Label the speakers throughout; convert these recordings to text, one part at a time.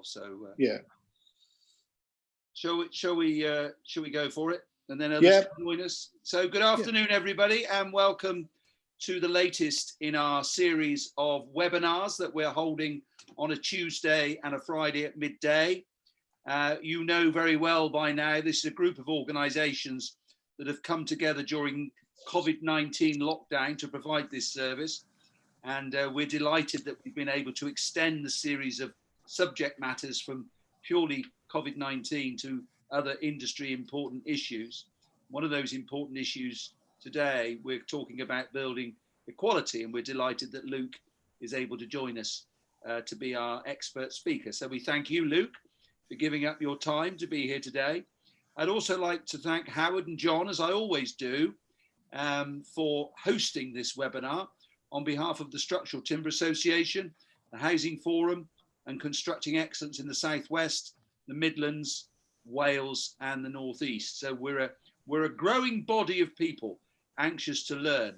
Speaker 1: So
Speaker 2: yeah.
Speaker 1: Shall we go for it? And then others can join us. So good afternoon, everybody, and welcome to the latest in our series of webinars that we're holding on a Tuesday and a Friday at midday. You know very well by now, this is a group of organisations that have come together during COVID-19 lockdown to provide this service. And we're delighted that we've been able to extend the series of subject matters from purely COVID-19 to other industry important issues. One of those important issues today, we're talking about building equality, and we're delighted that Luke is able to join us to be our expert speaker. So we thank you, Luke, for giving up your time to be here today. I'd also like to thank Howard and John, as I always do, for hosting this webinar on behalf of the Structural Timber Association, the Housing Forum, and Constructing Excellence in the Southwest, the Midlands, Wales, and the Northeast. So we're a growing body of people anxious to learn.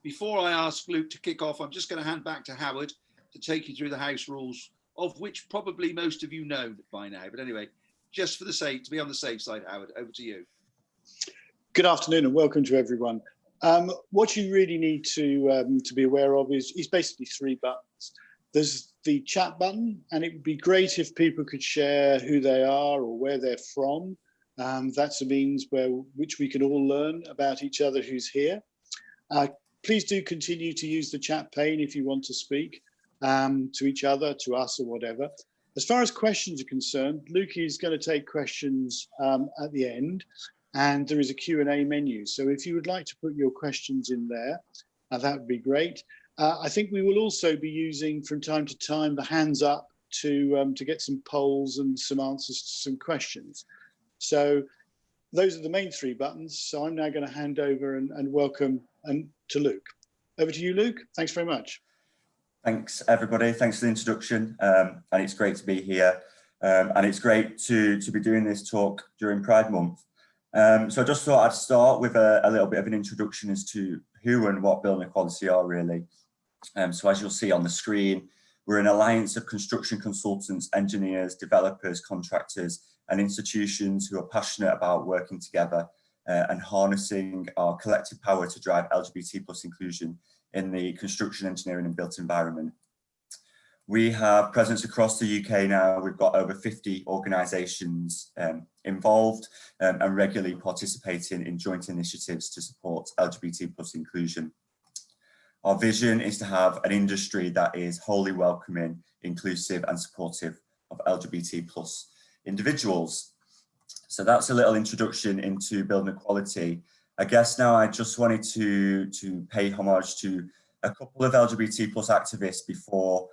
Speaker 1: Before I ask Luke to kick off, I'm just going to hand back to Howard to take you through the house rules, of which probably most of you know by now. But anyway, just for the sake, to be on the safe side, Howard, over to you.
Speaker 2: Good afternoon and welcome to everyone. What you really need to be aware of is basically three buttons. There's the chat button, and it would be great if people could share who they are or where they're from. That's a means which we can all learn about each other who's here. Please do continue to use the chat pane if you want to speak to each other, to us, or whatever. As far as questions are concerned, Luke is going to take questions at the end, and there is a Q&A menu. So if you would like to put your questions in there, that would be great. I think we will also be using from time to time the hands up to get some polls and some answers to some questions. So those are the main three buttons. So I'm now going to hand over and welcome to Luke. Over to you, Luke. Thanks very much.
Speaker 3: Thanks, everybody. Thanks for the introduction. And it's great to be here. And it's great to be doing this talk during Pride Month. So I just thought I'd start with a little bit of an introduction as to who and what Building Equality are, really. So as you'll see on the screen, we're an alliance of construction consultants, engineers, developers, contractors, and institutions who are passionate about working together and harnessing our collective power to drive LGBT+ inclusion in the construction, engineering, and built environment. We have presence across the UK now. We've got over 50 organisations involved and regularly participating in joint initiatives to support LGBT+ inclusion. Our vision is to have an industry that is wholly welcoming, inclusive, and supportive of LGBT+ individuals. So that's a little introduction into Building Equality. I guess now I just wanted to pay homage to a couple of LGBT+ activists before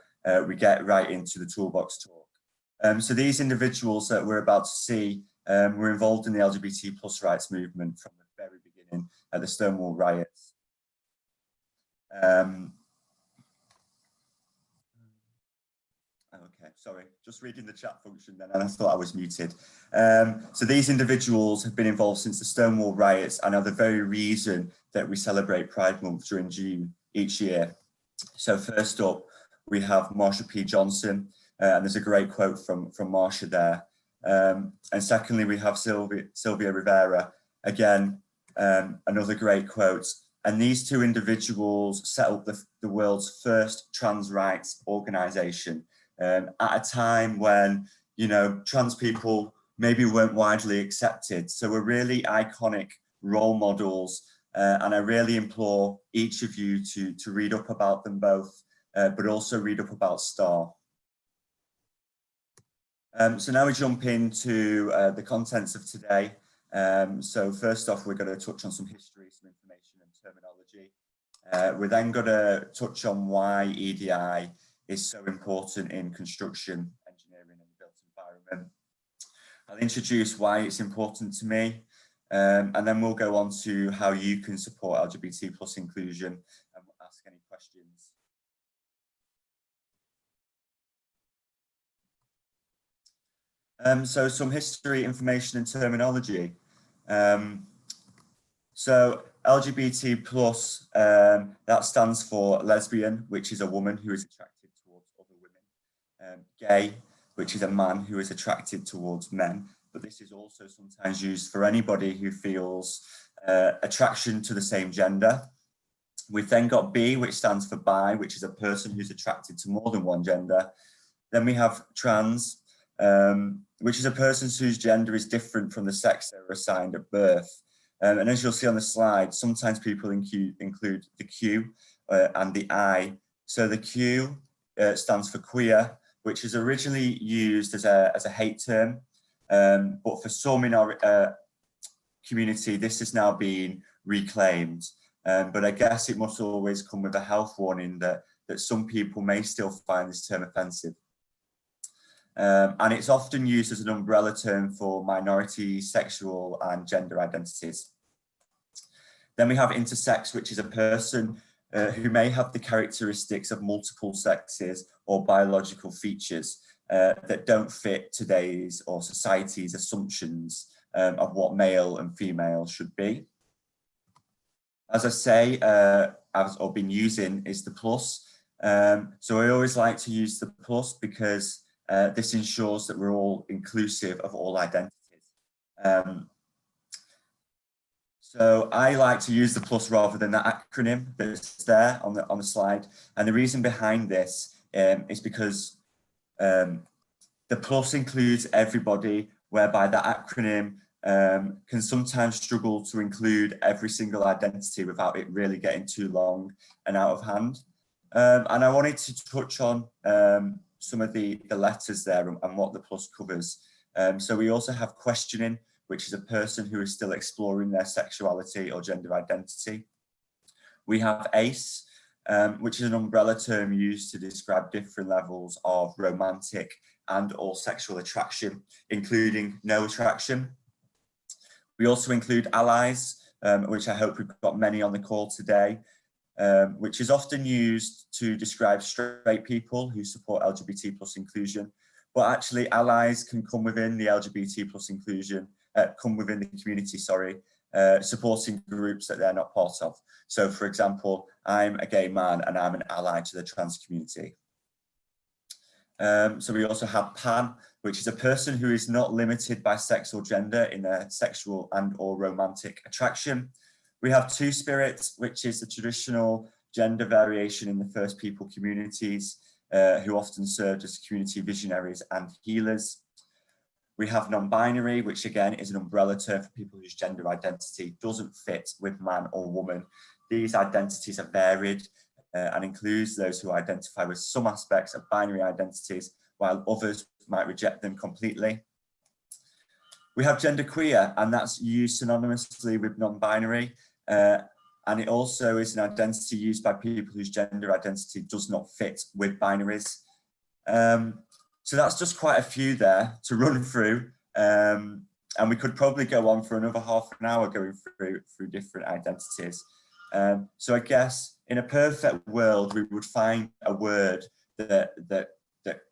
Speaker 3: we get right into the toolbox talk. So these individuals that we're about to see were involved in the LGBT+ rights movement from the very beginning at the Stonewall riots. Okay, sorry, just reading the chat function then, and I thought I was muted. So these individuals have been involved since the Stonewall riots and are the very reason that we celebrate Pride Month during June each year. So first up, we have Marsha P. Johnson, and there's a great quote from Marsha there. And secondly, we have Sylvia Rivera, again, another great quote. And these two individuals set up the world's first trans rights organisation at a time when, you know, trans people maybe weren't widely accepted. So we're really iconic role models, and I really implore each of you to read up about them both, but also read up about STAR. So now we jump into the contents of today. So first off, we're going to touch on some history, some information and terminology. We're then going to touch on why EDI is so important in construction, engineering and built environment. I'll introduce why it's important to me, and then we'll go on to how you can support LGBT+ inclusion and ask any questions. So some history, information and terminology. So LGBT+, that stands for lesbian, which is a woman who is attracted towards other women. gay, which is a man who is attracted towards men, but this is also sometimes used for anybody who feels attraction to the same gender. We've then got B, which stands for bi, which is a person who's attracted to more than one gender. Then we have trans, which is a person whose gender is different from the sex they were assigned at birth. And as you'll see on the slide, sometimes people include the Q and the I. So the Q stands for queer, which is originally used as a hate term, but for some in our community, this has now been reclaimed. But I guess it must always come with a health warning that some people may still find this term offensive. And it's often used as an umbrella term for minority, sexual and gender identities. Then we have intersex, which is a person who may have the characteristics of multiple sexes or biological features that don't fit today's or society's assumptions of what male and female should be. As I say, I've been using is the plus. So I always like to use the plus because this ensures that we're all inclusive of all identities. So I like to use the plus rather than the acronym that's there on the slide. And the reason behind this is because the plus includes everybody, whereby the acronym can sometimes struggle to include every single identity without it really getting too long and out of hand. And I wanted to touch on some of the letters there and what the plus covers. So we also have questioning, which is a person who is still exploring their sexuality or gender identity. We have ace, which is an umbrella term used to describe different levels of romantic and or sexual attraction, including no attraction. We also include allies, which I hope we've got many on the call today, which is often used to describe straight people who support LGBT plus inclusion, but actually allies can come within the LGBT plus inclusion, come within the community, sorry, supporting groups that they're not part of. So for example, I'm a gay man and I'm an ally to the trans community. So we also have pan, which is a person who is not limited by sex or gender in their sexual and or romantic attraction. We have two spirit, which is the traditional gender variation in the First People communities, who often served as community visionaries and healers. We have non-binary, which again is an umbrella term for people whose gender identity doesn't fit with man or woman. These identities are varied and includes those who identify with some aspects of binary identities, while others might reject them completely. We have genderqueer, and that's used synonymously with non-binary, and it also is an identity used by people whose gender identity does not fit with binaries. So that's just quite a few there to run through, and we could probably go on for another half an hour going through different identities. So I guess in a perfect world, we would find a word that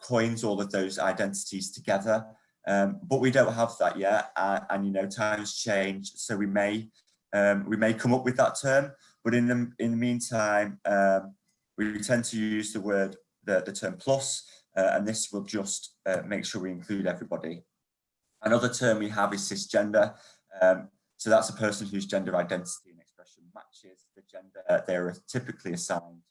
Speaker 3: coins all of those identities together, but we don't have that yet, and you know, times change, so we may come up with that term, but in the meantime, we tend to use the term plus, and this will just make sure we include everybody. Another term we have is cisgender. So that's a person whose gender identity and expression matches the gender they are typically assigned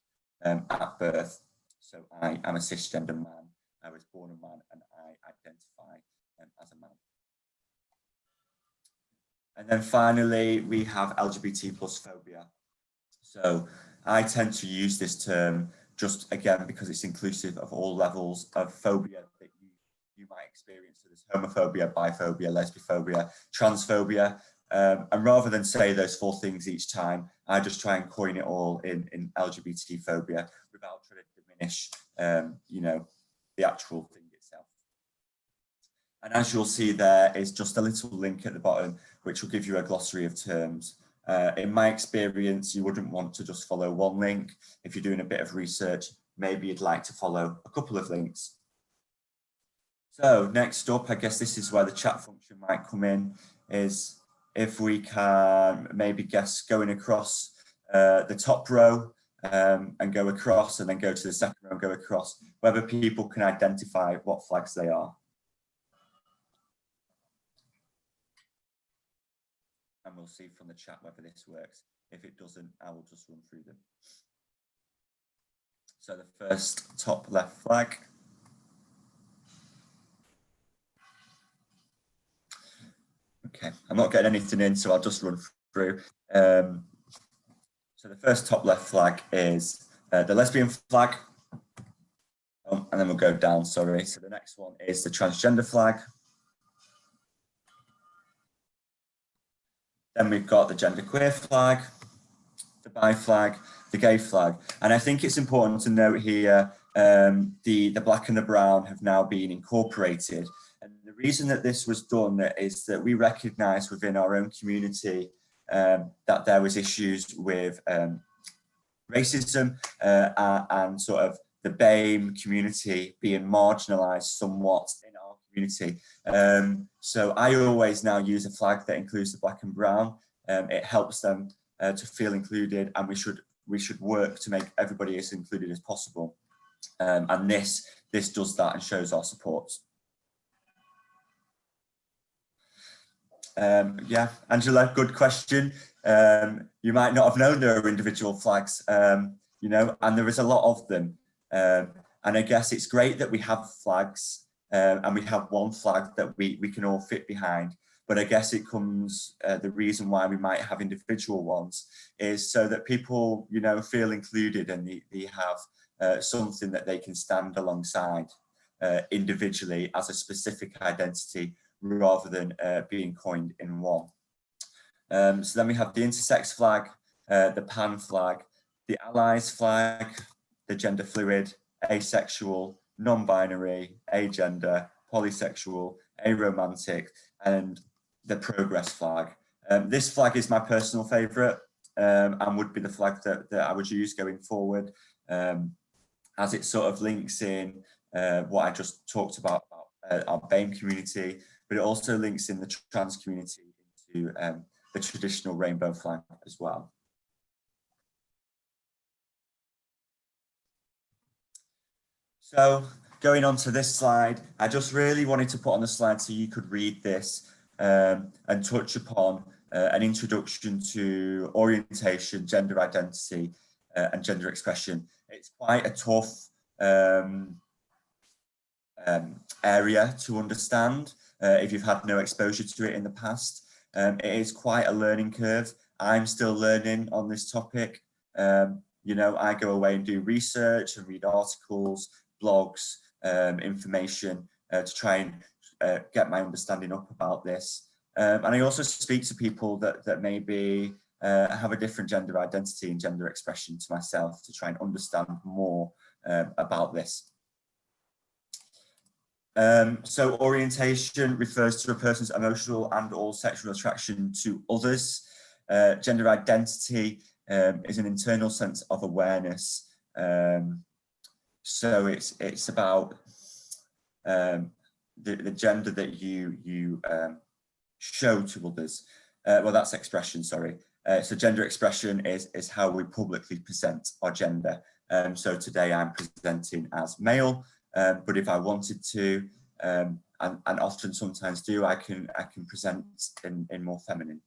Speaker 3: at birth. So I am a cisgender man. I was born a man and I identify as a man. And then finally, we have LGBT plus phobia. So I tend to use this term just again because it's inclusive of all levels of phobia that you might experience. So there's homophobia, biphobia, lesbophobia, transphobia. And rather than say those four things each time, I just try and coin it all in LGBT phobia without trying to diminish, you know, the actual thing itself. And as you'll see, there is just a little link at the bottom, which will give you a glossary of terms. In my experience, you wouldn't want to just follow one link. If you're doing a bit of research, maybe you'd like to follow a couple of links. So next up, I guess this is where the chat function might come in, is if we can maybe guess going across the top row, and go across, and then go to the second row and go across, whether people can identify what flags they are. And we'll see from the chat whether this works. If it doesn't, I will just run through them. So the first top left flag. Okay, I'm not getting anything in, so I'll just run through. So the first top left flag is the lesbian flag. And then we'll go down, sorry. So the next one is the transgender flag. Then we've got the genderqueer flag, the bi flag, the gay flag. And I think it's important to note here, the black and the brown have now been incorporated. And the reason that this was done is that we recognise within our own community that there was issues with racism and sort of the BAME community being marginalised somewhat in our community. So I always now use a flag that includes the black and brown. It helps them to feel included, and we should work to make everybody as included as possible. And this does that and shows our support. Yeah, Angela, good question. You might not have known there are individual flags, you know, and there is a lot of them. And I guess it's great that we have flags and we have one flag that we can all fit behind. But I guess it comes, the reason why we might have individual ones is so that people, you know, feel included and they have something that they can stand alongside individually as a specific identity rather than being coined in one. So then we have the intersex flag, the pan flag, the allies flag, the gender fluid, asexual, non-binary, agender, polysexual, aromantic, and the progress flag. This flag is my personal favourite and would be the flag that I would use going forward, as it sort of links in what I just talked about our BAME community, but it also links in the trans community into the traditional rainbow flag as well. So going on to this slide, I just really wanted to put on the slide so you could read this and touch upon an introduction to orientation, gender identity, and gender expression. It's quite a tough area to understand if you've had no exposure to it in the past. It is quite a learning curve. I'm still learning on this topic. You know, I go away and do research and read articles, blogs, information to try and get my understanding up about this. And I also speak to people that maybe have a different gender identity and gender expression to myself to try and understand more about this. So orientation refers to a person's emotional and or sexual attraction to others. Gender identity is an internal sense of awareness. So it's about the gender that you show to others. Well, that's expression, sorry. So gender expression is how we publicly present our gender. So today I'm presenting as male, but if I wanted to, and often sometimes do, I can present in more feminine.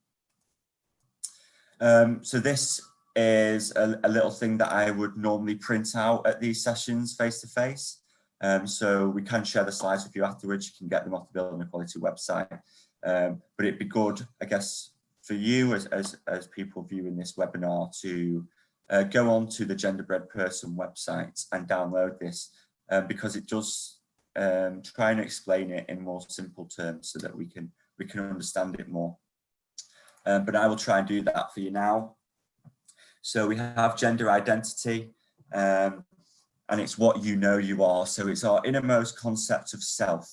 Speaker 3: So this is a little thing that I would normally print out at these sessions face to face. So we can share the slides with you afterwards. You can get them off the Building Equality website. But it'd be good, I guess, for you as people viewing this webinar to go on to the Genderbread Person website and download this because it does try and explain it in more simple terms so that we can understand it more. But I will try and do that for you now. So we have gender identity, and it's what you know you are. So it's our innermost concept of self,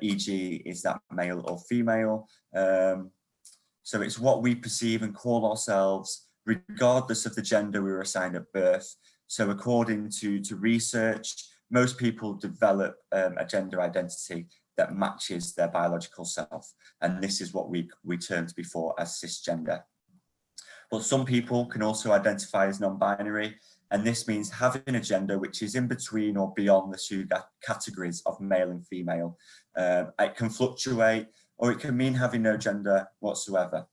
Speaker 3: e.g. is that male or female. So it's what we perceive and call ourselves, regardless of the gender we were assigned at birth. So according to research, most people develop a gender identity that matches their biological self. And this is what we termed before as cisgender. But some people can also identify as non-binary. And this means having a gender which is in between or beyond the two categories of male and female. It can fluctuate, or it can mean having no gender whatsoever.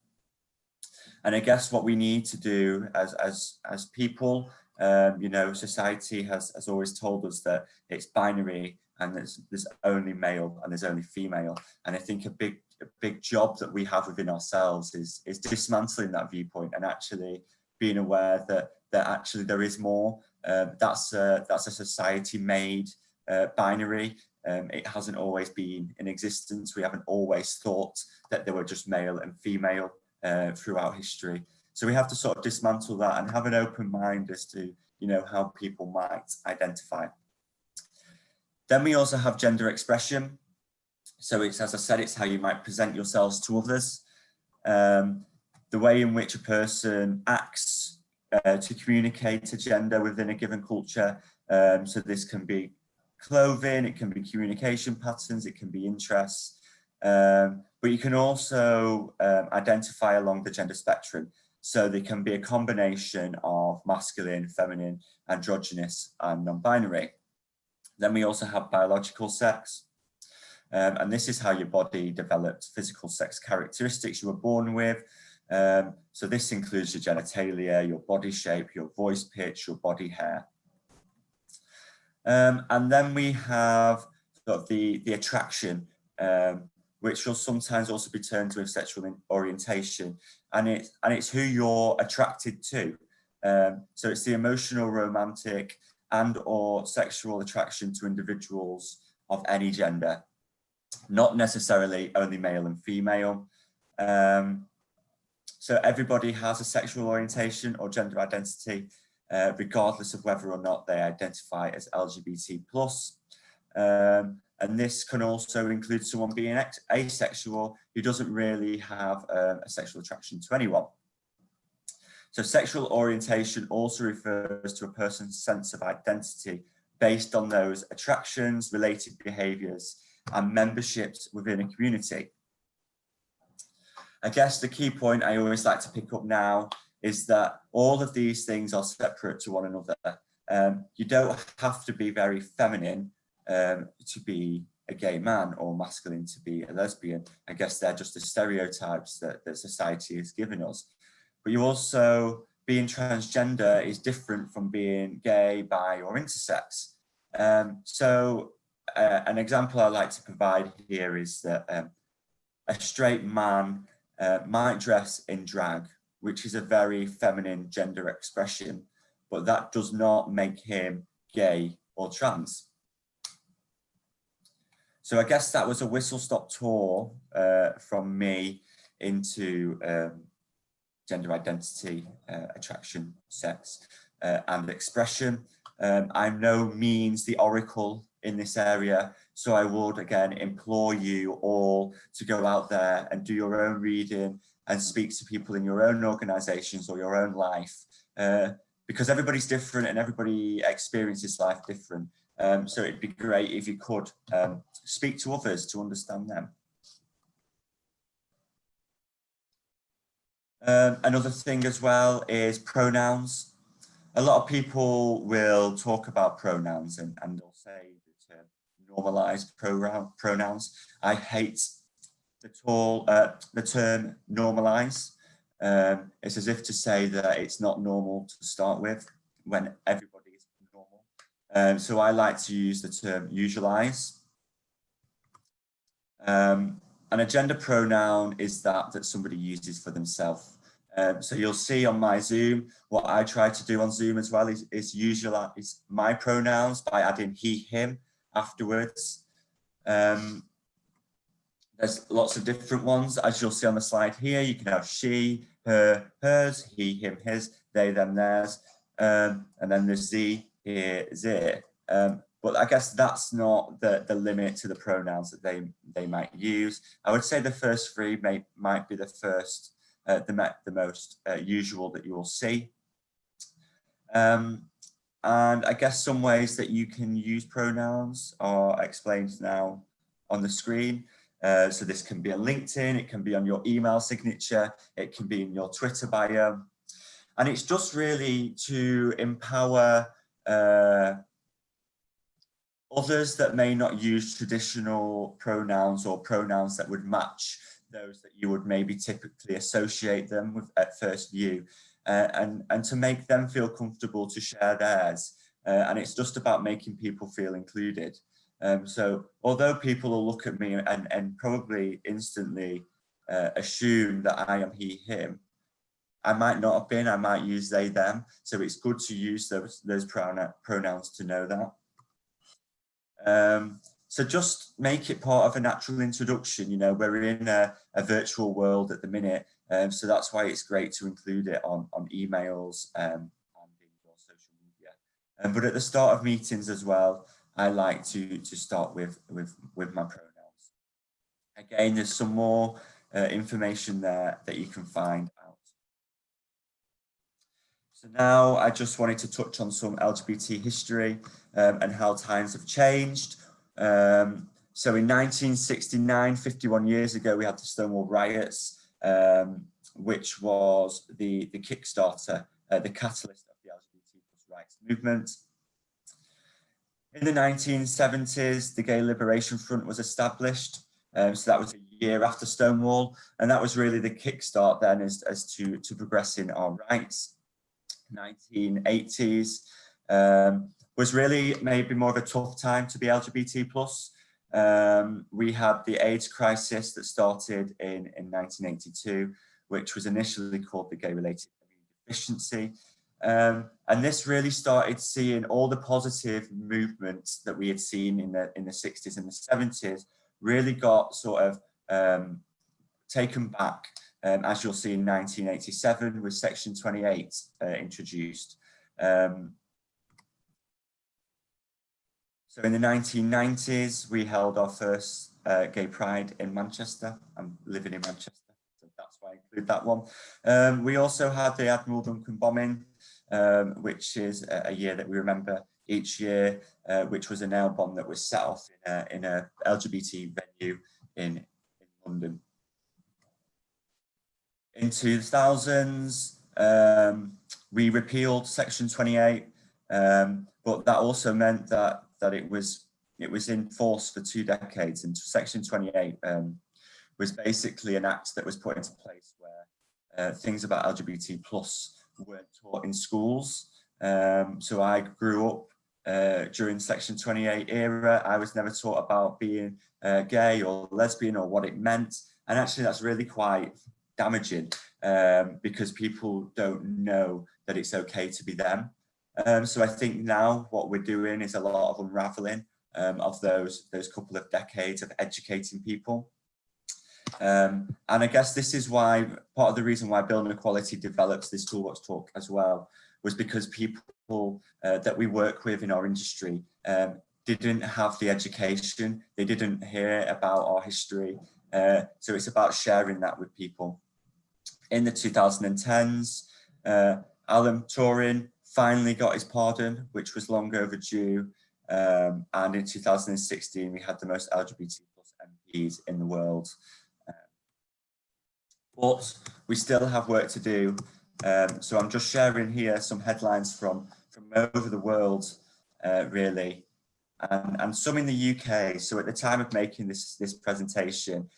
Speaker 3: And I guess what we need to do as people, you know, society has always told us that it's binary and there's only male and there's only female. And I think a big job that we have within ourselves is dismantling that viewpoint and actually being aware that actually there is more. That's a society-made binary. It hasn't always been in existence. We haven't always thought that there were just male and female throughout history. So we have to sort of dismantle that and have an open mind as to, you know, how people might identify. Then we also have gender expression. So it's, as I said, it's how you might present yourselves to others. The way in which a person acts to communicate a gender within a given culture. So this can be clothing, it can be communication patterns, it can be interests. But you can also identify along the gender spectrum. So they can be a combination of masculine, feminine, androgynous, and non-binary. Then we also have biological sex. And this is how your body developed physical sex characteristics you were born with. So this includes your genitalia, your body shape, your voice pitch, your body hair. And then we have sort of the attraction, which will sometimes also be termed with sexual orientation, and it's who you're attracted to. So it's the emotional, romantic, and or sexual attraction to individuals of any gender, not necessarily only male and female. So everybody has a sexual orientation or gender identity, regardless of whether or not they identify as LGBT+. And this can also include someone being asexual who doesn't really have a sexual attraction to anyone. So sexual orientation also refers to a person's sense of identity based on those attractions, related behaviours, and memberships within a community. I guess the key point I always like to pick up now is that all of these things are separate to one another. You don't have to be very feminine to be a gay man or masculine to be a lesbian. I guess they're just the stereotypes that society has given us. But you also, being transgender is different from being gay, bi, or intersex. So an example I like to provide here is that a straight man might dress in drag, which is a very feminine gender expression, but that does not make him gay or trans. So I guess that was a whistle-stop tour from me into gender identity, attraction, sex, and expression. I'm no means the oracle in this area, so I would again implore you all to go out there and do your own reading and speak to people in your own organisations or your own life, because everybody's different and everybody experiences life different. So it'd be great if you could speak to others to understand them. Another thing as well is pronouns. A lot of people will talk about pronouns and they'll say the term normalized pronouns. I hate the term normalize. It's as if to say that it's not normal to start with when everybody is normal. So I like to use the term usualize. And a gender pronoun is that somebody uses for themselves. So you'll see on my Zoom, what I try to do on Zoom as well is usualize my pronouns by adding he, him afterwards. There's lots of different ones, as you'll see on the slide here. You can have she, her, hers, he, him, his, they, them, theirs, and then there's ze, here, ze. But I guess that's not the limit to the pronouns that they might use. I would say the first three might be the first, the most usual that you will see. And I guess some ways that you can use pronouns are explained now on the screen. So this can be on LinkedIn, it can be on your email signature, it can be in your Twitter bio. And it's just really to empower others that may not use traditional pronouns or pronouns that would match those that you would maybe typically associate them with at first view, and to make them feel comfortable to share theirs. And it's just about making people feel included. So although people will look at me and probably instantly assume that I am he, him, I might not have been, I might use they, them. So it's good to use those pronouns to know that. So just make it part of a natural introduction. You know, we're in a virtual world at the minute, so that's why it's great to include it on emails and in your social media. But at the start of meetings as well, I like to start with my pronouns. Again, there's some more information there that you can find out. So now I just wanted to touch on some LGBT history and how times have changed. So in 1969, 51 years ago, we had the Stonewall riots, which was the Kickstarter, the catalyst of the LGBT+ rights movement. In the 1970s, the Gay Liberation Front was established. So that was a year after Stonewall, and that was really the kickstart then as to progressing our rights. 1980s was really maybe more of a tough time to be LGBT+. We had the AIDS crisis that started in 1982, which was initially called the Gay-Related Immune Deficiency. And this really started seeing all the positive movements that we had seen in the 60s and the 70s really got sort of taken back, as you'll see in 1987 with Section 28 introduced. So in the 1990s, we held our first gay pride in Manchester. I'm living in Manchester, so that's why I include that one. We also had the Admiral Duncan bombing, which is a year that we remember each year, which was a nail bomb that was set off in a LGBT venue in London. In 2000s, we repealed Section 28, but that also meant that it was in force for 2 decades. And Section 28 was basically an act that was put into place where things about LGBT+ weren't taught in schools. So I grew up during Section 28 era. I was never taught about being gay or lesbian or what it meant. And actually that's really quite damaging because people don't know that it's okay to be them. So I think now what we're doing is a lot of unraveling of those couple of decades of educating people. And I guess this is why part of the reason why Building Equality develops this Toolbox Talk as well was because people that we work with in our industry didn't have the education, they didn't hear about our history. So it's about sharing that with people. In the 2010s, Alan Turing finally got his pardon, which was long overdue. And in 2016, we had the most LGBT+ MPs in the world. But we still have work to do. So I'm just sharing here some headlines from over the world, really, and some in the UK. So at the time of making this presentation,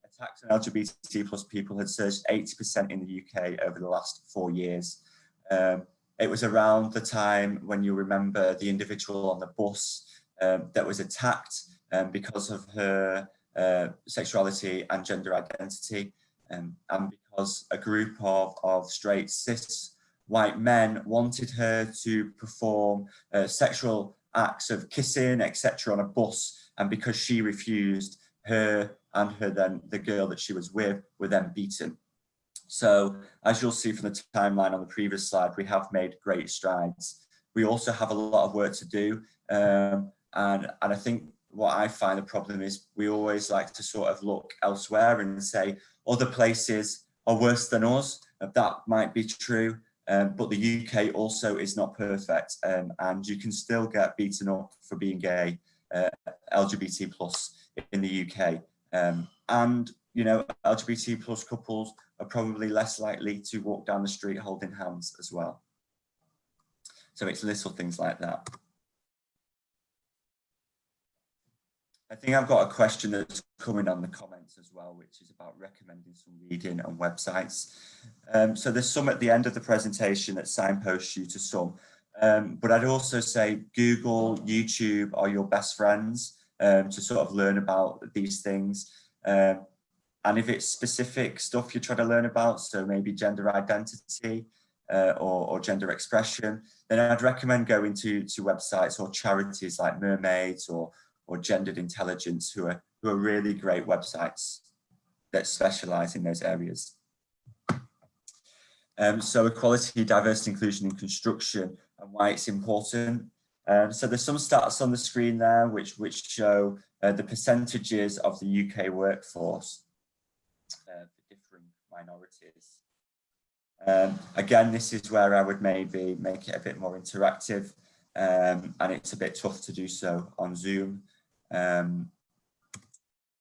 Speaker 3: attacks on LGBT+ people had surged 80% in the UK over the last 4 years. It was around the time when you remember the individual on the bus that was attacked because of her sexuality and gender identity, and because a group of straight cis white men wanted her to perform sexual acts of kissing, etc. on a bus, and because she refused, her and the girl that she was with were then beaten. So as you'll see from the timeline on the previous slide, we have made great strides. We also have a lot of work to do. And I think what I find the problem is we always like to sort of look elsewhere and say other places are worse than us. That might be true, but the UK also is not perfect, and you can still get beaten up for being gay, LGBT+ in the UK. and you know, LGBT plus couples are probably less likely to walk down the street holding hands as well. So it's little things like that. I think I've got a question that's coming on the comments as well, which is about recommending some reading on websites. So there's some at the end of the presentation that signpost you to some, but I'd also say Google, YouTube are your best friends to sort of learn about these things. And if it's specific stuff you're trying to learn about, so maybe gender identity or gender expression, then I'd recommend going to websites or charities like Mermaids or Gendered Intelligence, who are really great websites that specialize in those areas. So equality, diversity, inclusion in construction and why it's important. So there's some stats on the screen there which show the percentages of the UK workforce for different minorities. Again, this is where I would maybe make it a bit more interactive, and it's a bit tough to do so on Zoom.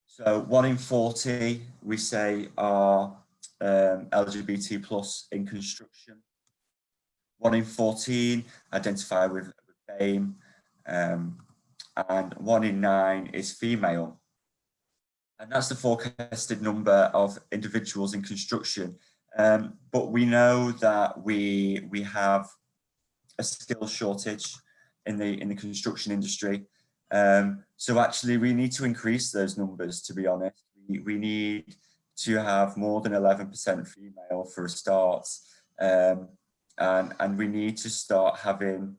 Speaker 3: So 1 in 40, we say, are LGBT plus in construction. 1 in 14 identify with BAME, and 1 in 9 is female. And that's the forecasted number of individuals in construction. But we know that we have a skill shortage in the construction industry. So actually we need to increase those numbers, to be honest. We need to have more than 11% female for a start. And we need to start having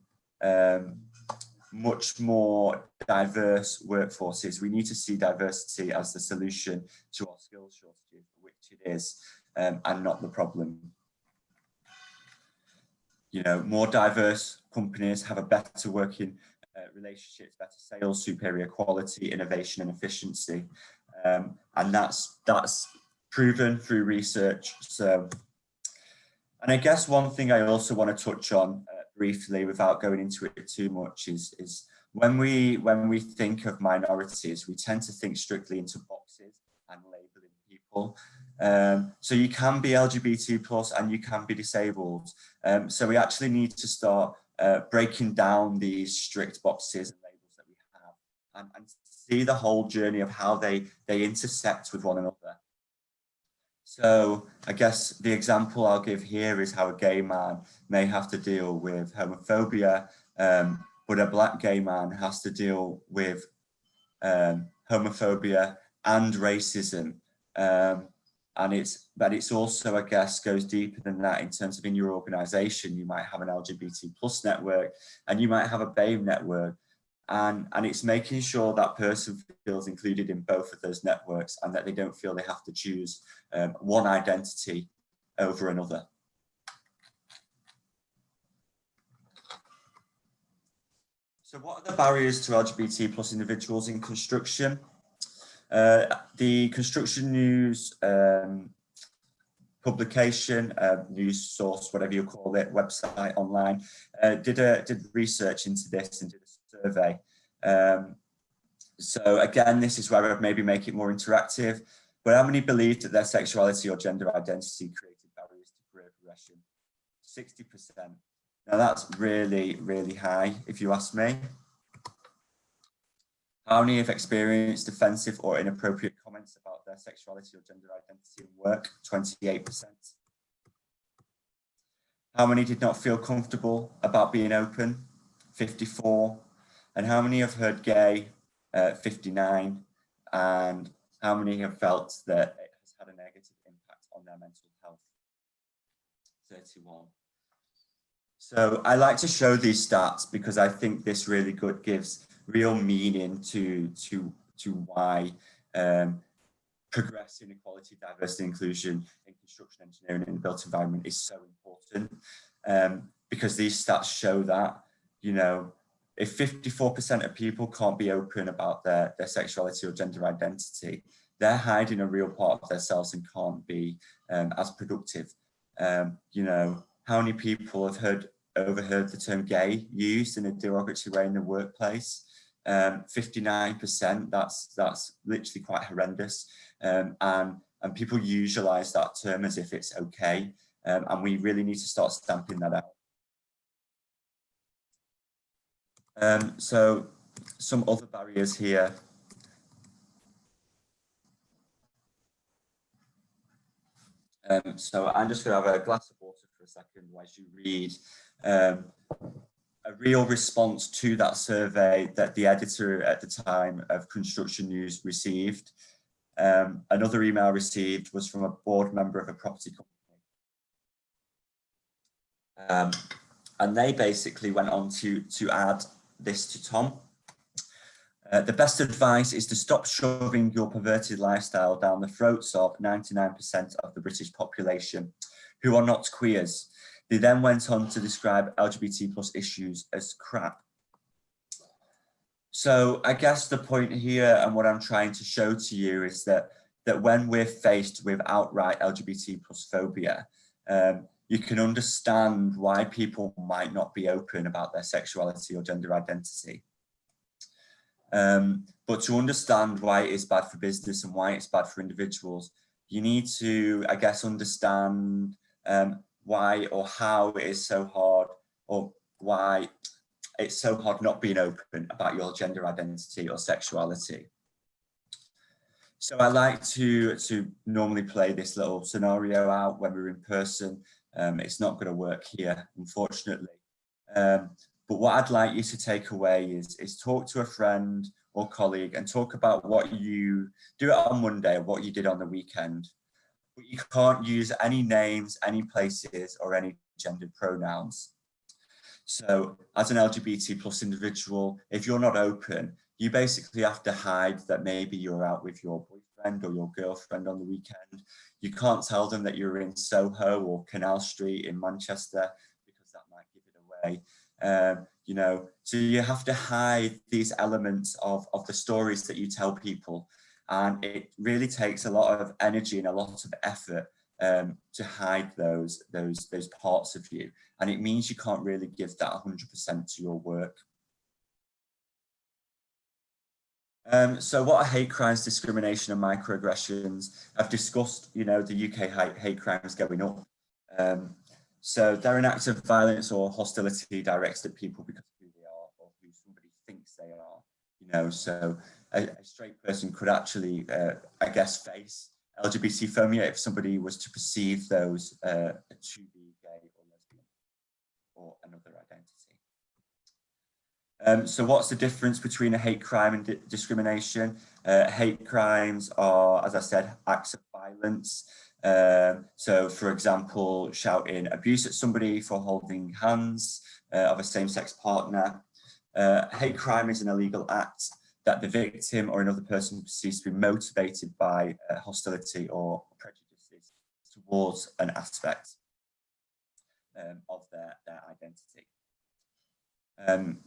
Speaker 3: much more diverse workforces. We need to see diversity as the solution to our skills shortages, which it is, and not the problem. You know, more diverse companies have a better working relationships, better sales, superior quality, innovation and efficiency. And that's proven through research. So, and I guess one thing I also want to touch on briefly without going into it too much is when we think of minorities, we tend to think strictly into boxes and labeling people. So you can be LGBT plus and you can be disabled. So we actually need to start breaking down these strict boxes and labels that we have and see the whole journey of how they intersect with one another. So I guess the example I'll give here is how a gay man may have to deal with homophobia, but a black gay man has to deal with homophobia and racism. But it's also, I guess, goes deeper than that in terms of in your organization, you might have an LGBT plus network and you might have a BAME network. And it's making sure that person feels included in both of those networks and that they don't feel they have to choose one identity over another. So what are the barriers to LGBT plus individuals in construction? The Construction News publication, news source, whatever you call it, website online, did research into this and did a survey. So again, this is where I'd maybe make it more interactive, but how many believe that their sexuality or gender identity created barriers to career progression? 60%. Now that's really, really high, if you ask me. How many have experienced offensive or inappropriate comments about their sexuality or gender identity in work? 28%. How many did not feel comfortable about being open? 54%. And how many have heard gay? 59%. And how many have felt that it has had a negative impact on their mental health? 31%. So I like to show these stats because I think this really gives real meaning to why progressing equality, diversity, inclusion in construction engineering and the built environment is so important. Because these stats show that, you know, if 54% of people can't be open about their sexuality or gender identity, they're hiding a real part of themselves and can't be as productive. You know, how many people have overheard the term gay used in a derogatory way in the workplace? 59%. That's literally quite horrendous. And people usualize that term as if it's okay. And we really need to start stamping that out. So some other barriers here. So I'm just going to have a glass of water for a second whilst you read a real response to that survey that the editor at the time of Construction News received. Another email received was from a board member of a property company. And they basically went on to add this to Tom. The best advice is to stop shoving your perverted lifestyle down the throats of 99% of the British population who are not queers. They then went on to describe LGBT plus issues as crap. So I guess the point here and what I'm trying to show to you is that when we're faced with outright LGBT plus phobia, you can understand why people might not be open about their sexuality or gender identity. But to understand why it is bad for business and why it's bad for individuals, you need to, I guess, understand why or how it is so hard, or why it's so hard not being open about your gender identity or sexuality. So I like to normally play this little scenario out when we're in person. It's not going to work here, unfortunately. But what I'd like you to take away is talk to a friend or colleague and talk about what you do it on Monday, what you did on the weekend. But you can't use any names, any places, or any gendered pronouns. So as an LGBT plus individual, if you're not open, you basically have to hide that maybe you're out with your boyfriend or your girlfriend on the weekend. You can't tell them that you're in Soho or Canal Street in Manchester because that might give it away. You know, so you have to hide these elements of the stories that you tell people. And it really takes a lot of energy and a lot of effort to hide those parts of you. And it means you can't really give that 100% to your work. So what are hate crimes, discrimination and microaggressions? I've discussed, you know, the UK hate crimes going up. So they're an act of violence or hostility directed at people because of who they are or who somebody thinks they are. You know, so a straight person could actually, I guess, face LGBT phobia if somebody was to perceive those to be gay or lesbian or another identity. So what's the difference between a hate crime and discrimination? Hate crimes are, as I said, acts of violence. So, for example, shouting abuse at somebody for holding hands of a same-sex partner. Hate crime is an illegal act that the victim or another person perceives to be motivated by hostility or prejudices towards an aspect of their identity.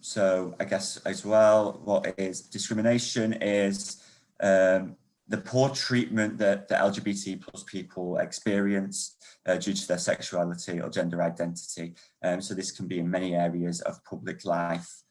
Speaker 3: So I guess as well, what is discrimination is the poor treatment that the LGBT plus people experience due to their sexuality or gender identity. So this can be in many areas of public life.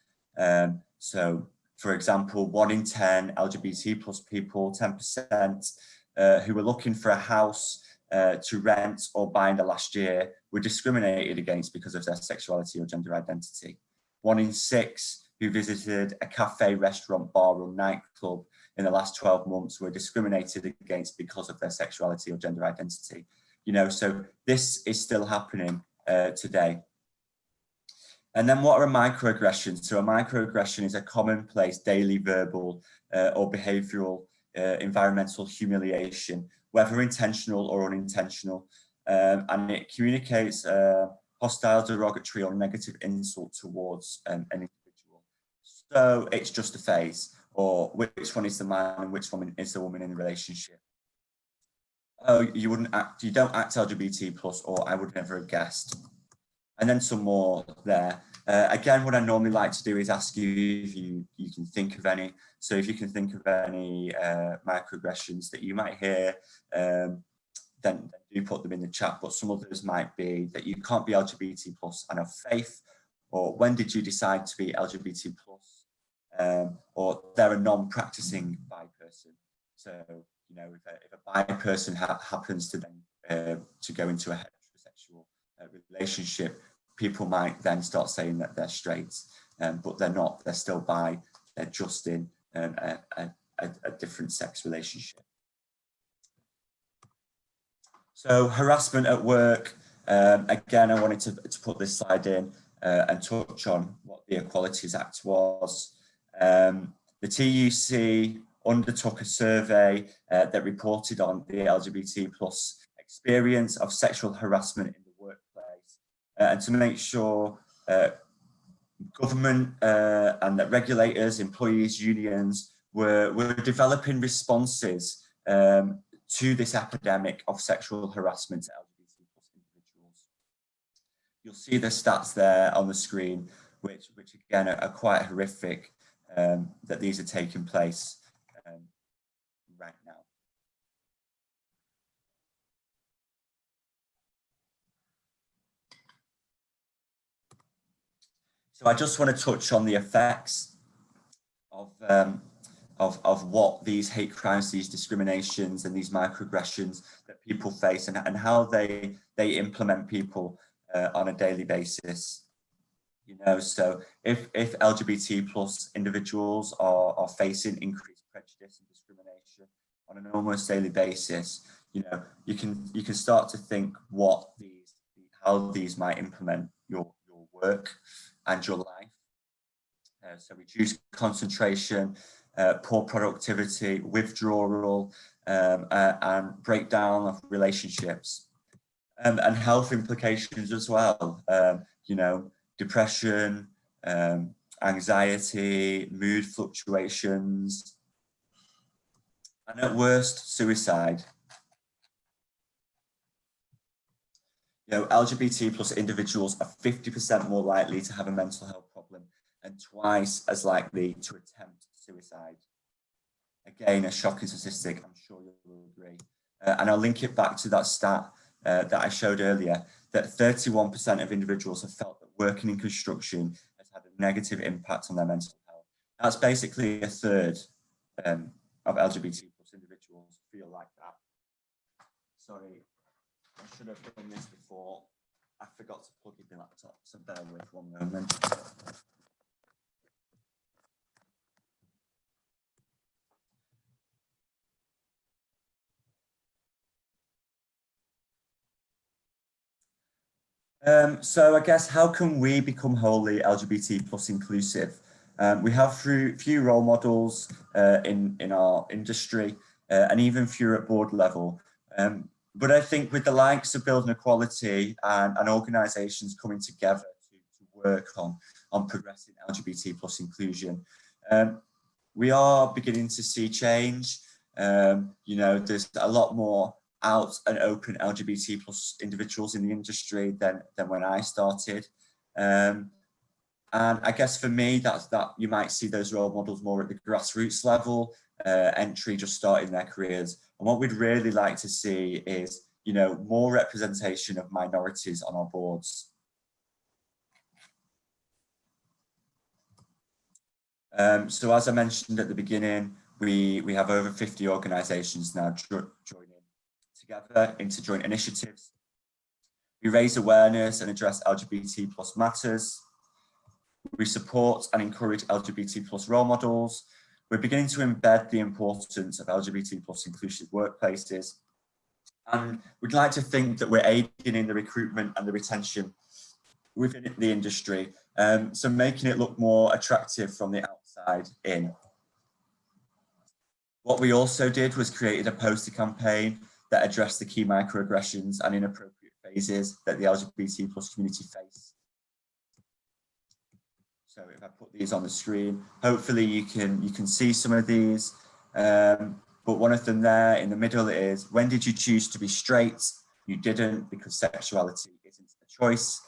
Speaker 3: So for example, 1 in 10 LGBT plus people, 10%, who were looking for a house to rent or buy in the last year were discriminated against because of their sexuality or gender identity. 1 in 6 who visited a cafe, restaurant, bar or nightclub in the last 12 months were discriminated against because of their sexuality or gender identity. You know, so this is still happening today. And then what are microaggressions? So a microaggression is a commonplace daily verbal or behavioural environmental humiliation, whether intentional or unintentional, and it communicates hostile, derogatory or negative insult towards an individual. So it's just a phase, or which one is the man and which one is the woman in the relationship. Oh, you don't act LGBT plus, or I would never have guessed. And then some more there. Again, what I normally like to do is ask you if you can think of any. So if you can think of any microaggressions that you might hear, then do put them in the chat. But some others might be that you can't be LGBT plus and have faith, or when did you decide to be LGBT plus? or they're a non-practicing bi person. So, you know, if a bi person happens to then to go into a heterosexual relationship, people might then start saying that they're straight, but they're not. They're still bi. They're just in a different sex relationship. So harassment at work. Again, I wanted to put this slide in and touch on what the Equalities Act was. The TUC undertook a survey that reported on the LGBT plus experience of sexual harassment in the workplace, and to make sure government and that regulators, employees, unions were developing responses to this epidemic of sexual harassment to LGBT plus individuals. You'll see the stats there on the screen, which again are quite horrific, that these are taking place right now. So I just want to touch on the effects of what these hate crimes, these discriminations and these microaggressions that people face, and how they implement people on a daily basis. You know, so if LGBT plus individuals are facing increased prejudice and discrimination on an almost daily basis, you know, you can start to think how these might implement your work and your life. So reduced concentration, poor productivity, withdrawal, and breakdown of relationships, and health implications as well. You know, depression, anxiety, mood fluctuations, and at worst, suicide. You know, LGBT plus individuals are 50% more likely to have a mental health problem and twice as likely to attempt suicide. Again, a shocking statistic, I'm sure you'll agree. And I'll link it back to that stat that I showed earlier, that 31% of individuals have felt that working in construction has had a negative impact on their mental health. That's basically a third of LGBT plus individuals feel like that. Sorry, I should have done this before. I forgot to plug in the laptop, so bear with one moment. So I guess, how can we become wholly LGBT plus inclusive? We have few role models in our industry, and even fewer at board level. But I think with the likes of Building Equality and organisations coming together to work on progressing LGBT plus inclusion, we are beginning to see change. You know, there's a lot more out and open LGBT plus individuals in the industry than when I started. And I guess for me, that you might see those role models more at the grassroots level, entry, just starting their careers. And what we'd really like to see is, you know, more representation of minorities on our boards. So as I mentioned at the beginning, we have over 50 organisations now joining together into joint initiatives. We raise awareness and address LGBT plus matters. We support and encourage LGBT plus role models. We're beginning to embed the importance of LGBT plus inclusive workplaces. And we'd like to think that we're aiding in the recruitment and the retention within the industry, so making it look more attractive from the outside in. What we also did was created a poster campaign that addressed the key microaggressions and inappropriate phases that the LGBT plus community face. So if I put these on the screen, hopefully you can see some of these. But one of them there in the middle is, when did you choose to be straight? You didn't, because sexuality isn't a choice.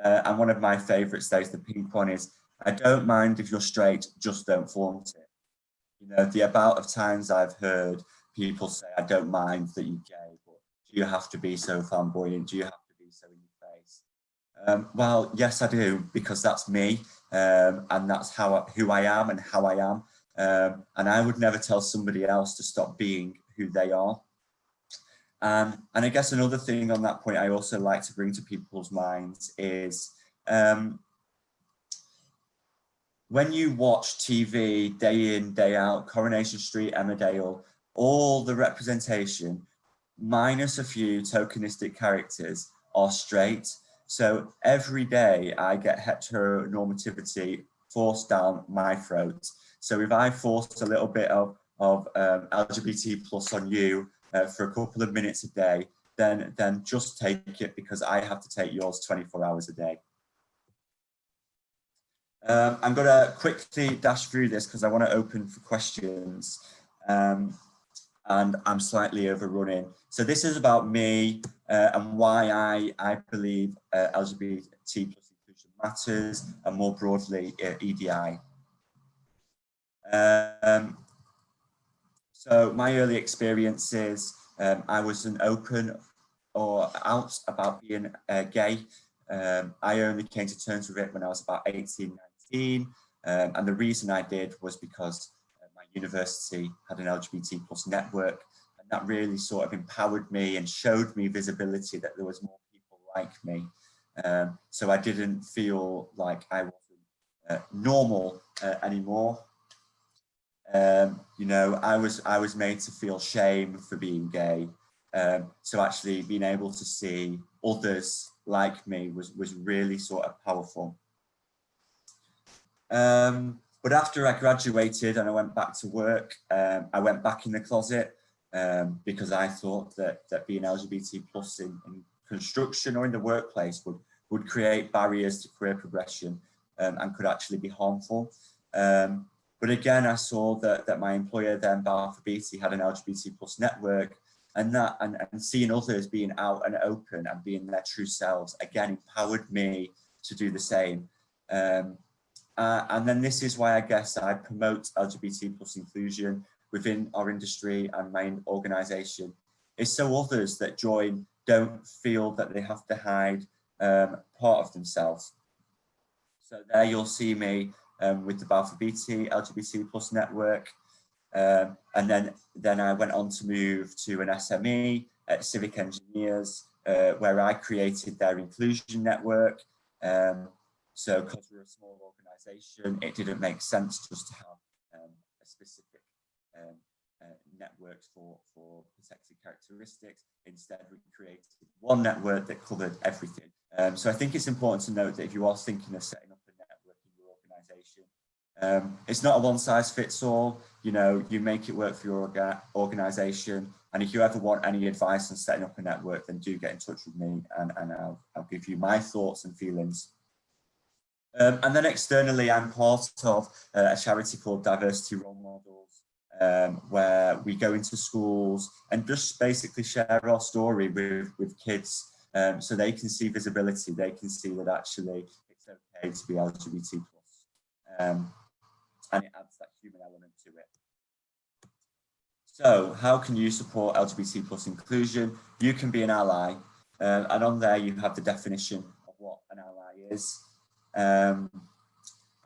Speaker 3: And one of my favourites there is the pink one, is, I don't mind if you're straight, just don't flaunt it. You know, the amount of times I've heard people say, I don't mind that you're gay, but do you have to be so flamboyant? Do you have to be so in your face? Well, yes, I do, because that's me, and that's who I am and how I am. And I would never tell somebody else to stop being who they are. And I guess another thing on that point I also like to bring to people's minds is when you watch TV day in, day out, Coronation Street, Emmerdale, all the representation, minus a few tokenistic characters, are straight. So every day I get heteronormativity forced down my throat. So if I force a little bit of LGBT plus on you for a couple of minutes a day, then just take it, because I have to take yours 24 hours a day. I'm going to quickly dash through this because I want to open for questions, and I'm slightly overrunning. So this is about me and why I believe LGBT plus inclusion matters, and more broadly EDI. So my early experiences, I wasn't open or out about being gay. I only came to terms with it when I was about 18, 19. And the reason I did was because my university had an LGBT plus network, and that really sort of empowered me and showed me visibility that there was more people like me. So I didn't feel like I wasn't normal anymore. You know, I was made to feel shame for being gay. So actually being able to see others like me was really sort of powerful. But after I graduated and I went back to work, I went back in the closet because I thought that being LGBT plus in construction or in the workplace would create barriers to career progression and could actually be harmful. But again, I saw that my employer then, Balfour Beatty, had an LGBT plus network, and seeing others being out and open and being their true selves, again, empowered me to do the same. And then this is why I guess I promote LGBT plus inclusion within our industry and my organisation, is so others that join don't feel that they have to hide part of themselves. So there you'll see me with the Balfour Beatty LGBT plus network. And then I went on to move to an SME at Civic Engineers, where I created their inclusion network. So because we're a small organisation, it didn't make sense just to have a specific network for protected characteristics. Instead, we created one network that covered everything. So I think it's important to note that if you are thinking of setting up a network in your organisation, it's not a one-size-fits-all. You know, you make it work for your organisation. And if you ever want any advice on setting up a network, then do get in touch with me, and I'll give you my thoughts and feelings. And then externally, I'm part of a charity called Diversity Role Models, where we go into schools and just basically share our story with kids, so they can see visibility. They can see that actually it's okay to be LGBT+. And it adds that human element to it. So how can you support LGBT plus inclusion? You can be an ally, and on there you have the definition of what an ally is.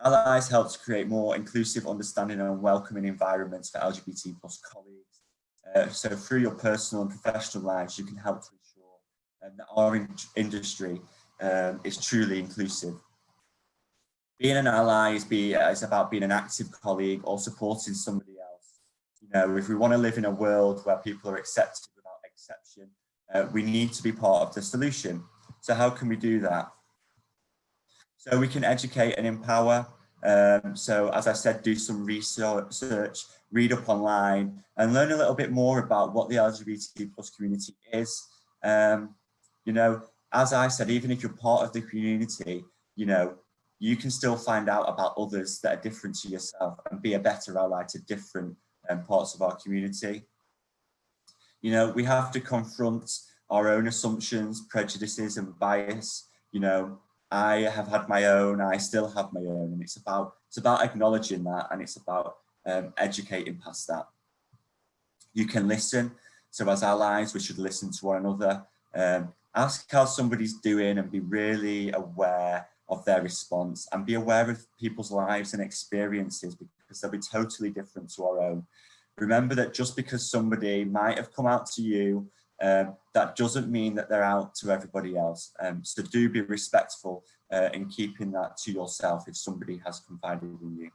Speaker 3: Allies help to create more inclusive, understanding and welcoming environments for LGBT plus colleagues. So through your personal and professional lives, you can help to ensure that our industry is truly inclusive. Being an ally is about being an active colleague or supporting somebody else. You know, if we want to live in a world where people are accepted without exception, we need to be part of the solution. So how can we do that? So we can educate and empower. So as I said, do some research, read up online, and learn a little bit more about what the LGBT plus community is. You know, as I said, even if you're part of the community, you know, you can still find out about others that are different to yourself and be a better ally to different parts of our community. You know, we have to confront our own assumptions, prejudices and bias. You know, I have had my own, I still have my own, and it's about acknowledging that, and it's about educating past that. You can listen. So as allies, we should listen to one another. Ask how somebody's doing and be really aware of their response, and be aware of people's lives and experiences, because they'll be totally different to our own. Remember that just because somebody might have come out to you, that doesn't mean that they're out to everybody else. So do be respectful in keeping that to yourself if somebody has confided in you.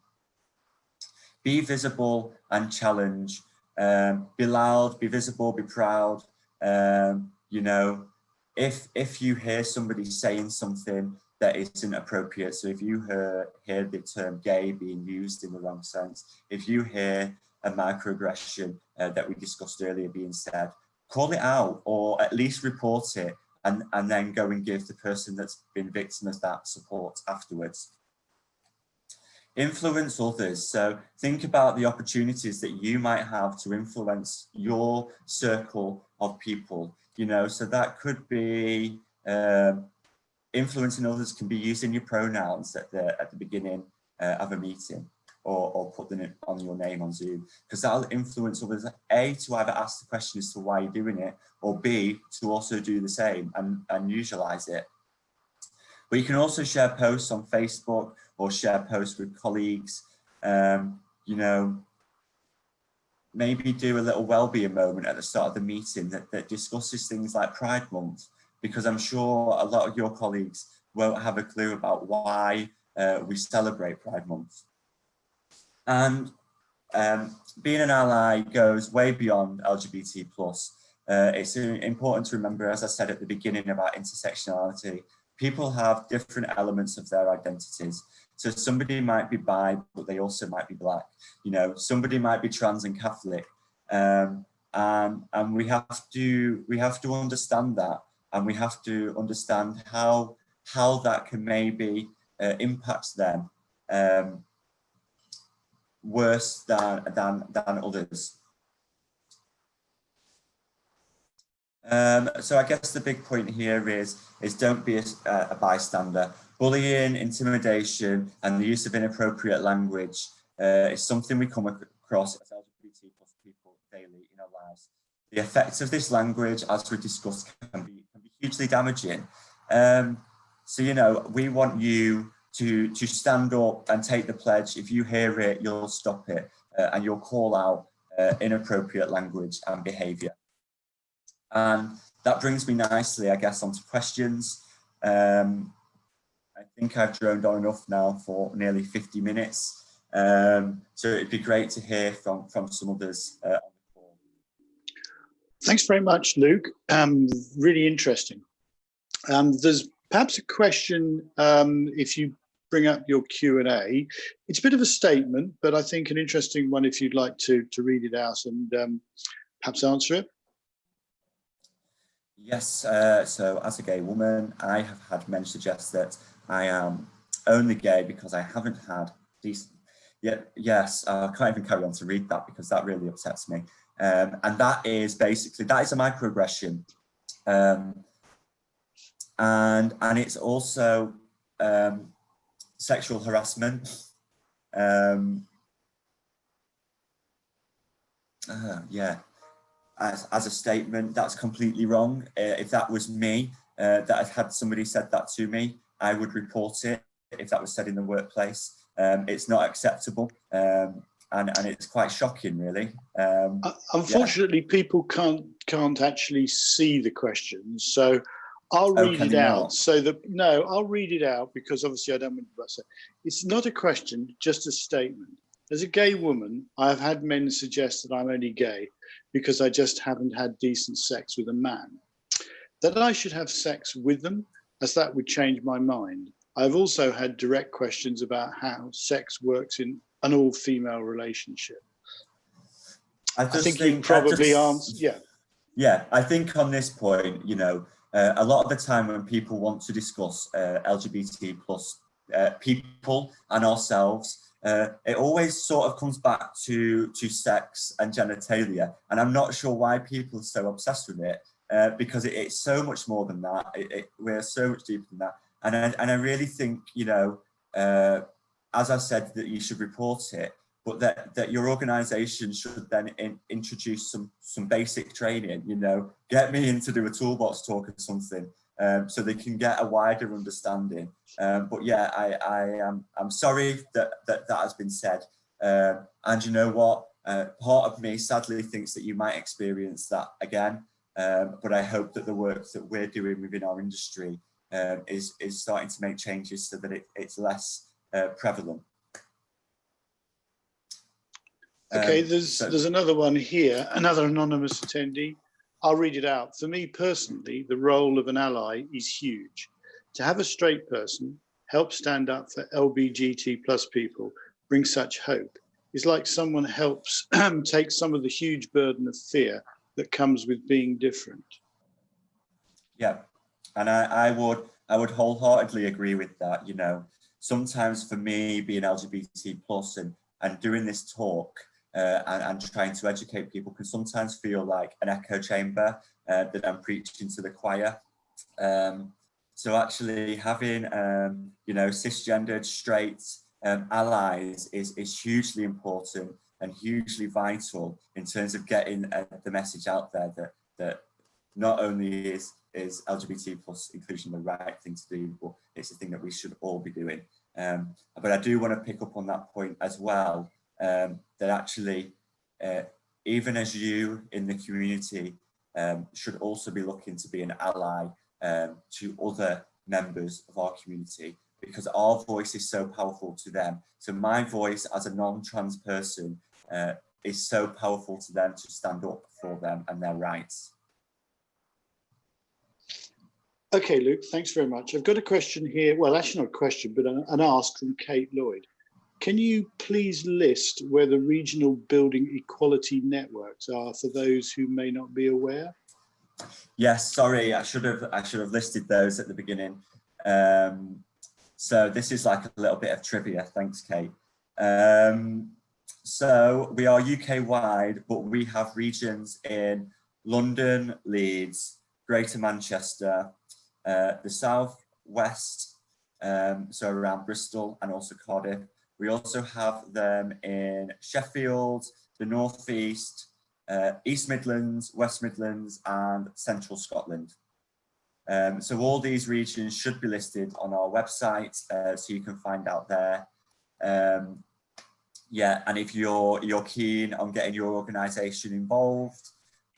Speaker 3: Be visible and challenge. Be loud, be visible, be proud. You know, if you hear somebody saying something that isn't appropriate, so if you hear the term gay being used in the wrong sense, if you hear a microaggression that we discussed earlier being said, call it out, or at least report it, and then go and give the person that's been victim of that support afterwards. Influence others. So think about the opportunities that you might have to influence your circle of people, you know, so that could be influencing others can be using your pronouns at the beginning of a meeting, or put them on your name on Zoom, because that'll influence others, A, to either ask the question as to why you're doing it, or B, to also do the same and usualize it. But you can also share posts on Facebook or share posts with colleagues. You know, maybe do a little wellbeing moment at the start of the meeting that discusses things like Pride Month, because I'm sure a lot of your colleagues won't have a clue about why we celebrate Pride Month. And being an ally goes way beyond LGBT+. It's important to remember, as I said at the beginning about intersectionality, people have different elements of their identities. So somebody might be bi, but they also might be black. You know, somebody might be trans and Catholic, and we have to understand that, and we have to understand how that can maybe impact them worse than others. So I guess the big point here is don't be a bystander. Bullying, intimidation, and the use of inappropriate language is something we come across as LGBT+ people daily in our lives. The effects of this language, as we discussed, can be hugely damaging. So, you know, we want you to stand up and take the pledge. If you hear it, you'll stop it, and you'll call out inappropriate language and behaviour. And that brings me nicely, I guess, onto questions. I think I've droned on enough now for nearly 50 minutes. So it'd be great to hear from some others on the call.
Speaker 2: Thanks very much, Luke. Really interesting. There's perhaps a question, if you bring up your Q&A. It's a bit of a statement, but I think an interesting one if you'd like to read it out and perhaps answer it.
Speaker 3: Yes, so as a gay woman, I have had men suggest that I am only gay because I haven't had decent, yes, I can't even carry on to read that because that really upsets me. And that is basically, that is a microaggression. And it's also sexual harassment. Yeah. As a statement, that's completely wrong. If that was me, that had somebody said that to me, I would report it if that was said in the workplace. It's not acceptable, and it's quite shocking, really.
Speaker 2: Unfortunately, people can't actually see the questions, so I'll read it out. Not? So that I'll read it out because obviously I don't want to say it's not a question, just a statement. As a gay woman, I've had men suggest that I'm only gay because I just haven't had decent sex with a man. That I should have sex with them, as that would change my mind. I've also had direct questions about how sex works in an all-female relationship. I think you probably answered, yeah.
Speaker 3: Yeah, I think on this point, you know, a lot of the time when people want to discuss LGBT plus people and ourselves, it always sort of comes back to sex and genitalia, and I'm not sure why people are so obsessed with it, because it's so much more than that. We're so much deeper than that, and I really think, you know, as I said, that you should report it, but that your organisation should then introduce some basic training. You know, get me in to do a toolbox talk or something, so they can get a wider understanding. But yeah, I'm sorry that has been said. And you know what? Part of me sadly thinks that you might experience that again. But I hope that the work that we're doing within our industry is starting to make changes so that it's less prevalent.
Speaker 2: Okay, there's another one here, another anonymous attendee. I'll read it out. For me personally, the role of an ally is huge. To have a straight person help stand up for LGBT plus people, bring such hope, is like someone helps take some of the huge burden of fear that comes with being different.
Speaker 3: Yeah, and I would wholeheartedly agree with that. You know, sometimes for me, being LGBT plus and doing this talk and trying to educate people can sometimes feel like an echo chamber that I'm preaching to the choir. So actually having you know, cisgendered, straight allies is hugely important and hugely vital in terms of getting the message out there that not only is LGBT plus inclusion the right thing to do, but it's a thing that we should all be doing. But I do want to pick up on that point as well, that actually, even as you in the community should also be looking to be an ally to other members of our community, because our voice is so powerful to them. So my voice as a non-trans person is so powerful to them to stand up for them and their rights.
Speaker 2: Okay, Luke, thanks very much. I've got a question here. Well, actually not a question, but an ask from Kate Lloyd. Can you please list where the regional building equality networks are for those who may not be aware?
Speaker 3: Yes, sorry, I should have listed those at the beginning. So this is like a little bit of trivia. Thanks, Kate. So we are UK wide, but we have regions in London, Leeds, Greater Manchester, the South West, so around Bristol and also Cardiff. We also have them in Sheffield, the North East, East Midlands, West Midlands, and Central Scotland. So all these regions should be listed on our website, so you can find out there. Yeah, and if you're keen on getting your organisation involved,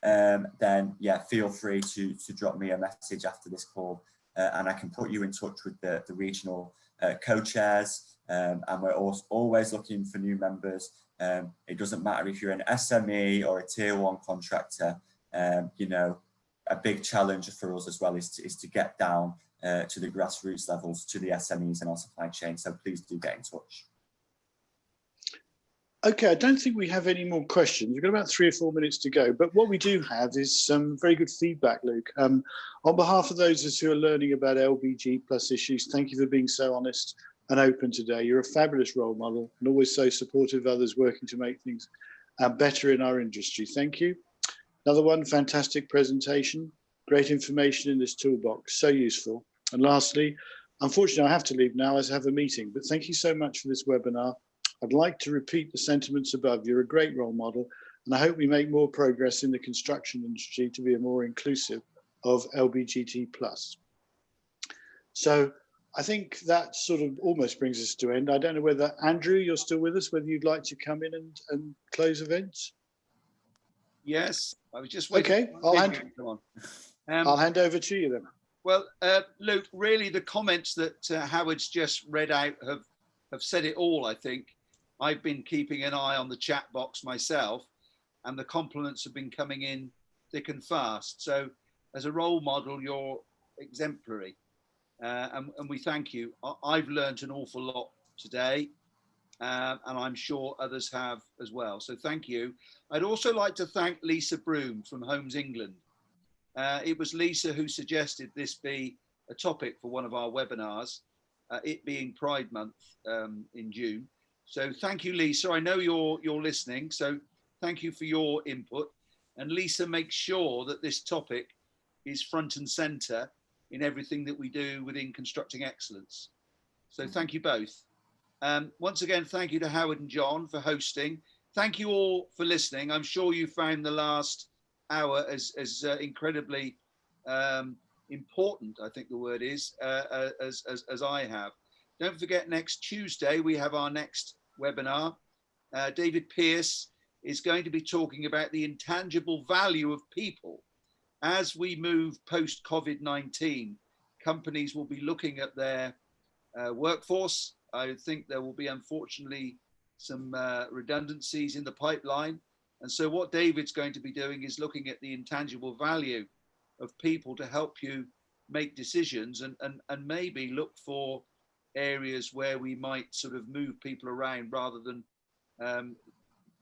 Speaker 3: then yeah, feel free to drop me a message after this call, and I can put you in touch with the regional co-chairs. And we're always looking for new members. It doesn't matter if you're an SME or a tier 1 contractor. You know, a big challenge for us as well is to get down to the grassroots levels, to the SMEs in our supply chain. So please do get in touch.
Speaker 2: Okay, I don't think we have any more questions. We've got about 3 or 4 minutes to go, but what we do have is some very good feedback, Luke. On behalf of those of us who are learning about LBG plus issues, thank you for being so honest and open today. You're a fabulous role model and always so supportive of others working to make things better in our industry. Thank you. Another one, fantastic presentation. Great information in this toolbox, so useful. And lastly, unfortunately, I have to leave now as I have a meeting, but thank you so much for this webinar. I'd like to repeat the sentiments above. You're a great role model, and I hope we make more progress in the construction industry to be a more inclusive of LGBT+. So I think that sort of almost brings us to end. I don't know whether, Andrew, you're still with us, whether you'd like to come in and close events?
Speaker 1: Yes, I was just waiting.
Speaker 2: Okay, I'll hand over to you then.
Speaker 1: Well, Luke, really the comments that Howard's just read out have said it all, I think. I've been keeping an eye on the chat box myself, and the compliments have been coming in thick and fast. So as a role model, you're exemplary. And we thank you. I've learned an awful lot today, and I'm sure others have as well. So thank you. I'd also like to thank Lisa Broom from Homes England. It was Lisa who suggested this be a topic for one of our webinars, it being Pride Month in June. So thank you, Lisa. I know you're listening, so thank you for your input. And Lisa makes sure that this topic is front and centre in everything that we do within Constructing Excellence. So thank you both. Once again, thank you to Howard and John for hosting. Thank you all for listening. I'm sure you found the last hour as incredibly important, I think the word is, as I have. Don't forget, next Tuesday, we have our next webinar. David Pearce is going to be talking about the intangible value of people. As we move post-COVID-19, companies will be looking at their workforce. I think there will be, unfortunately, some redundancies in the pipeline. And so what David's going to be doing is looking at the intangible value of people to help you make decisions and maybe look for areas where we might sort of move people around rather than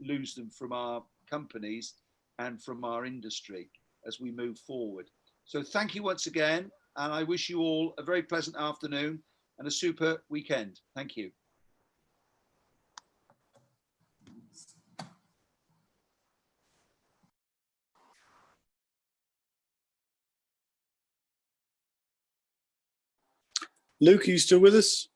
Speaker 1: lose them from our companies and from our industry as we move forward. So thank you once again, and I wish you all a very pleasant afternoon and a super weekend. Thank you.
Speaker 2: Luke, are you still with us?